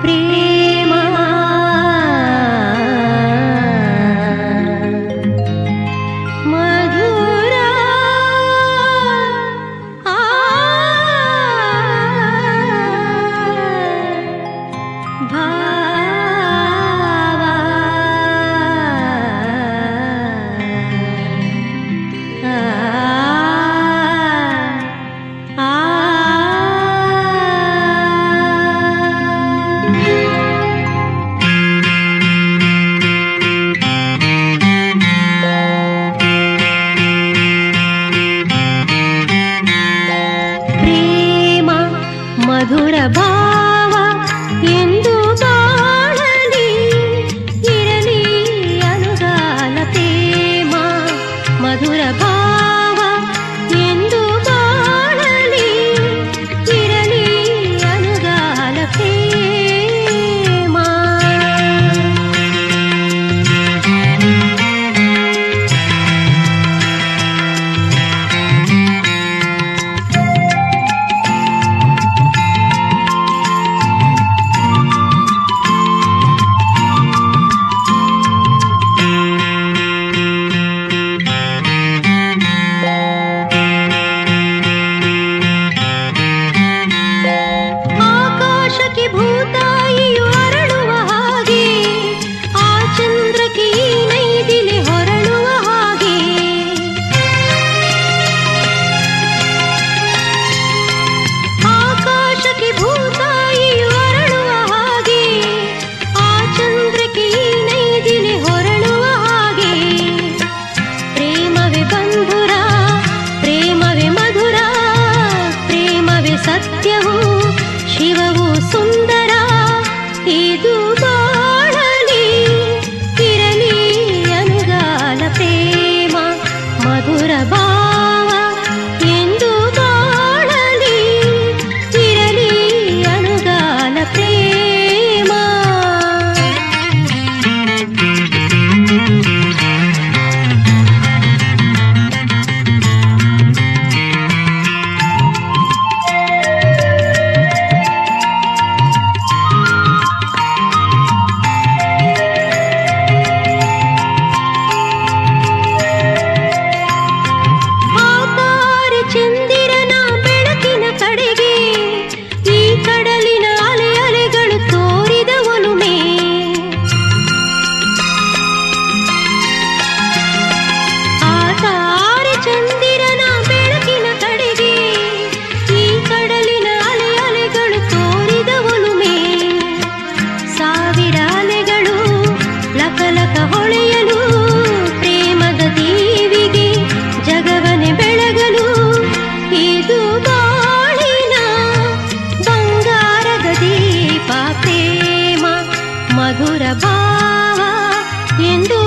ಪ್ರೇಮ ಮಧುರ ಭಾವ ಮಧುರ ಭಾವ ಎಂದು ಬಾಳಲಿ ಇರಲಿ ಅನುಗಾಲ ಪ್ರೇಮ ಮಧುರ ಭಾವ ಎಂದು ಬಾಳಲಿ ಇರಲಿ ಅನುಗಾಲ ಪ್ರೇಮ ಭೂತಾಯಿಯು ಅರಳುವ ಹಾಗೆ ಆ ಚಂದ್ರಕ್ಕೆ ಈ ನೈದಿಲೆ ಹೊರಳುವ ಹಾಗೆ ಆಕಾಶಕ್ಕೆ ಭೂತಾಯಿಯು ಅರಳುವ ಹಾಗೆ ಆ ಚಂದ್ರಕ್ಕೆ ಈ ನೈದಿಲೆ ಹೊರಳುವ ಹಾಗೆ ಪ್ರೇಮವೇ ಬಂಧುರ ಪ್ರೇಮವೇ ಮಧುರ ಪ್ರೇಮವೇ ಸತ್ಯವು ಶಿವವು ಸುಂದರ ಇದು ಬಾಳಲಿ ಇರಲಿ ಅನುಗಾಲ ಪ್ರೇಮ ಮಧುರ ಭಾವ ಎಂದು ಬಾಳಲಿ ಇರಲಿ ಅನುಗಾಲ ಪ್ರೇಮ ಚಂದಿರನ ಬೆಳಕಿನ ಕಡೆಗೆ ಈ ಕಡಲಿನ ಅಲೆ ಅಲೆಗಳು ತೋರಿದ ಒಲುಮೆ ಆ ತಾರೆ ಚಂದಿರನ ಬೆಳಕಿನ ಕಡೆಗೆ ಈ ಕಡಲಿನ ಅಲೆ ಅಲೆಗಳು ತೋರಿದ ಒಲುಮೆ ಸಾವಿರ ಅಲೆಗಳು ಲಕಲಕ ಹೊಳೆಯಲು ಪ್ರೇಮದ ದೀವಿಗೆ ಜಗವನೆ ಬೆಳಗಲು ಇದು ಬಾಳಿನ ಬಂಗಾರದ ದೀಪ ಪ್ರೇಮ ಮಧುರ ಭಾವ ಎಂದು